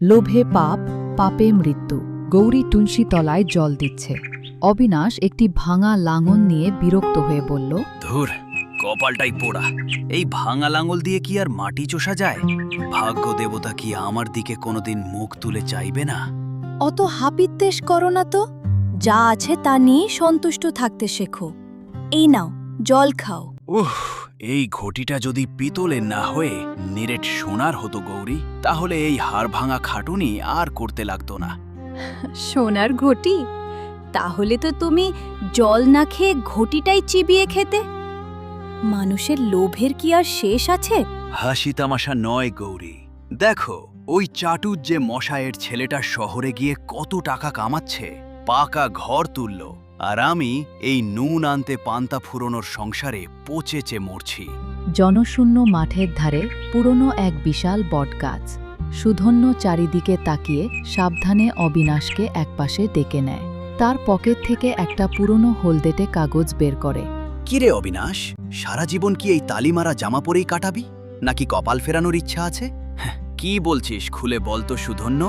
লোভে পাপ, পাপে মৃত্যু। গৌরী তুলসী তলায় জল দিচ্ছে। অবিনাশ একটি ভাঙা লাঙল নিয়ে বিরক্ত হয়ে বলল, ধুর, কপালটাই পোড়া। এই ভাঙা লাঙল দিয়ে কি আর মাটি চষা যায়? ভাগ্য দেবতা কি আমার দিকে কোনোদিন মুখ তুলে চাইবে না? অত হাপিত্তেশ করো না তো, যা আছে তা নিয়ে সন্তুষ্ট থাকতে শেখো। এই নাও, জল খাও। উহ, এই ঘটিটা যদি পিতলের না হয়ে নিরেট সোনার হতো গৌরী, তাহলে এই হাড় ভাঙা খাটুনি আর করতে লাগতো না। সোনার ঘটি? তাহলে তো তুমি জল না খেয়ে ঘটিটাই চিবিয়ে খেতে। মানুষের লোভের কি আর শেষ আছে? হাসি তামাশা নয় গৌরী, দেখো ওই চাটুর যে মশায়ের ছেলেটা শহরে গিয়ে কত টাকা কামাচ্ছে, পাকা ঘর তুলল, আর আমি এই নুন আনতে পান্তা ফুরোনোর সংসারে পচেচে মরছি। জনশূন্য মাঠের ধারে পুরনো এক বিশাল বটগাছ। সুধন্য চারিদিকে তাকিয়ে সাবধানে অবিনাশকে একপাশে ডেকে নেয়। তার পকেট থেকে একটা পুরনো হলদেটে কাগজ বের করে। কিরে অবিনাশ, সারা জীবন কি এই তালিমারা জামা পরেই কাটাবি, নাকি কপাল ফেরানোর ইচ্ছা আছে? কি বলছিস, খুলে বল তো সুধন্য।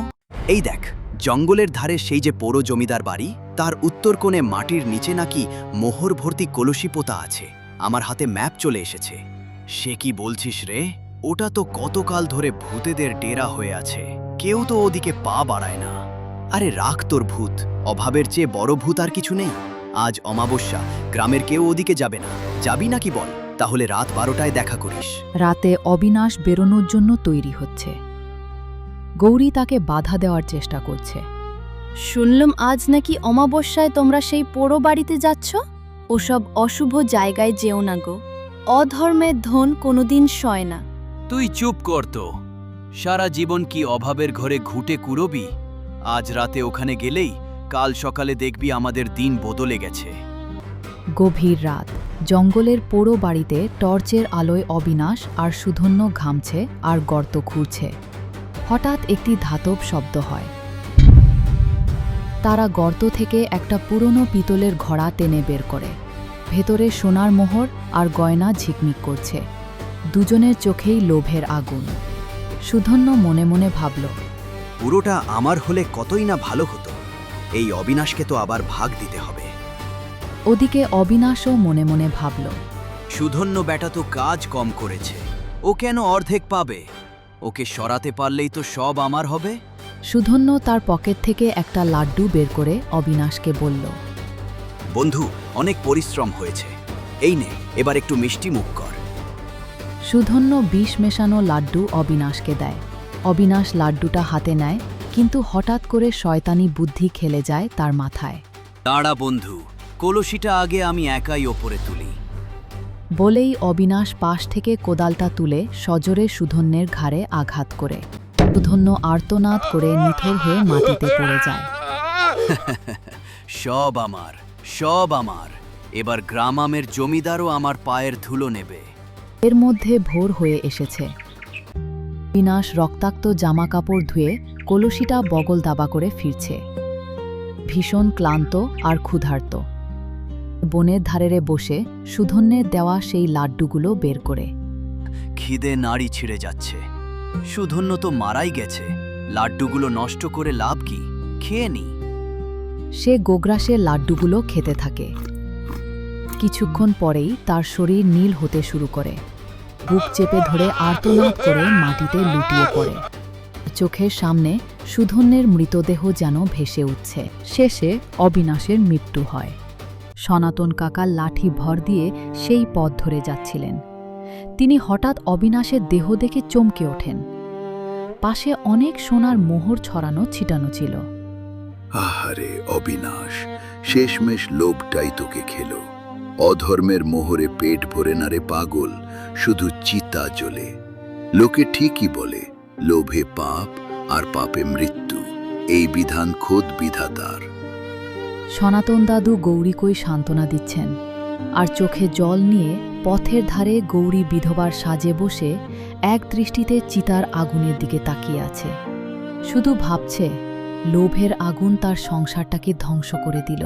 এই দেখ, জঙ্গলের ধারে সেই যে পোড়ো জমিদার বাড়ি, তার উত্তর কোণে মাটির নিচে নাকি মোহর ভর্তি কলসি পোতা আছে। আমার হাতে ম্যাপ চলে এসেছে। সে কি বলছিস রে? ওটা তো কতকাল ধরে ভূতেদের ডেরা হয়ে আছে, কেউ তো ওদিকে পা বাড়ায় না। আরে রাখ তোর ভূত, অভাবের চেয়ে বড় ভূত আর কিছু নেই। আজ অমাবস্যা, গ্রামের কেউ ওদিকে যাবে না। যাবি নাকি বল? তাহলে রাত 12টায় দেখা করিস। রাতে অবিনাশ বেরোনোর জন্য তৈরি হচ্ছে। গৌরী তাকে বাধা দেওয়ার চেষ্টা করছে। শুনলাম আজ নাকি অমাবস্যায় তোমরা সেই পোড়ো বাড়িতে যাচ্ছ। ওসব অশুভ জায়গায় যেও না গো। অধর্মের ধন কোনোদিন সয় না। তুই চুপ কর তো। সারা জীবন কি অভাবের ঘরে ঘুঁটে কুড়বি? আজ রাতে ওখানে গেলেই কাল সকালে দেখবি আমাদের দিন বদলে গেছে। গভীর রাত, জঙ্গলের পোড়ো বাড়িতে টর্চের আলোয় অবিনাশ আর সুধন্য ঘামছে আর গর্ত খুঁড়ছে। হঠাৎ একটি ধাতব শব্দ হয়। তারা গর্ত থেকে একটা পুরনো পিতলের ঘড়া টেনে বের করে। ভেতরে সোনার মোহর আর গয়না ঝিকমিক করছে। দুজনের চোখেই লোভের আগুন। সুধন্য মনে মনে ভাবল, পুরোটা আমার হলে কতই না ভালো হতো। এই অবিনাশকে তো আবার ভাগ দিতে হবে। ওদিকে অবিনাশও মনে মনে ভাবল, সুধন্য ব্যাটা তো কাজ কম করেছে, ও কেন অর্ধেক পাবে? ওকে সরাতে পারলেই তো সব আমার হবে। সুধন্য তার পকেট থেকে একটা লাড্ডু বের করে অবিনাশকে বলল, বন্ধু, অনেক পরিশ্রম হয়েছে, এই নে, এবার একটু মিষ্টি মুখ কর। সুধন্য বিষ মেশানো লাড্ডু অবিনাশকে দেয়। অবিনাশ লাড্ডুটা হাতে নেয়, কিন্তু হঠাৎ করে শয়তানি বুদ্ধি খেলে যায় তার মাথায়। দাঁড়া বন্ধু, কলসিটা আগে আমি একাই ওপরে তুলি। বলেই অবিনাশ পাশ থেকে কোদালটা তুলে সজোরে সুধন্যের ঘাড়ে আঘাত করে। সুধন্য আর্তনাদ করে নিথর হয়ে মাটিতে পড়ে যায়। সব আমার, সব আমার। এবার গ্রামামের জমিদারও আমার পায়ের ধুলো নেবে। এর মধ্যে ভোর হয়ে এসেছে। অবিনাশ রক্তাক্ত জামা কাপড় ধুয়ে কলসিটা বগল দাবা করে ফিরছে। ভীষণ ক্লান্ত আর ক্ষুধার্ত। বনের ধারেরে বসে সুধন্যের দেওয়া সেই লাড্ডুগুলো বের করে। খিদে নাড়ি ছিঁড়ে যাচ্ছে। সুধন্য তো মারাই গেছে, লাড্ডুগুলো নষ্ট করে লাভ কি? খেয়ে নি। সে গোগ্রাসের লাড্ডুগুলো খেতে থাকে। কিছুক্ষণ পরেই তার শরীর নীল হতে শুরু করে। বুক চেপে ধরে আর্তনাদ করে মাটিতে লুটিয়ে পড়ে। চোখের সামনে সুধন্যের মৃতদেহ যেন ভেসে উঠছে। শেষে অবিনাশের মৃত্যু হয়। সনাতন কাকা লাঠি ভর দিয়ে সেই পথ ধরে যাচ্ছিলেন। তিনি হঠাৎ অবিনাশের দেহ দেখে চমকে ওঠেন। পাশে অনেক সোনার মোহর ছড়ানো ছিটানো ছিল। আহারে অবিনাশ, শেষমেশ লোভটাই তোকে খেলো। অধর্মের মোহরে পেট ভরে না রে পাগল, শুধু চিতা জ্বলে। লোকে ঠিকই বলে, লোভে পাপ আর পাপে মৃত্যু। এই বিধান খোদ বিধাতার। সনাতন দাদু গৌরীকই সান্ত্বনা দিচ্ছেন, আর চোখে জল নিয়ে পথের ধারে গৌরী বিধবার সাজে বসে এক দৃষ্টিতে চিতার আগুনের দিকে তাকিয়ে আছে। শুধু ভাবছে, লোভের আগুন তার সংসারটাকে ধ্বংস করে দিল।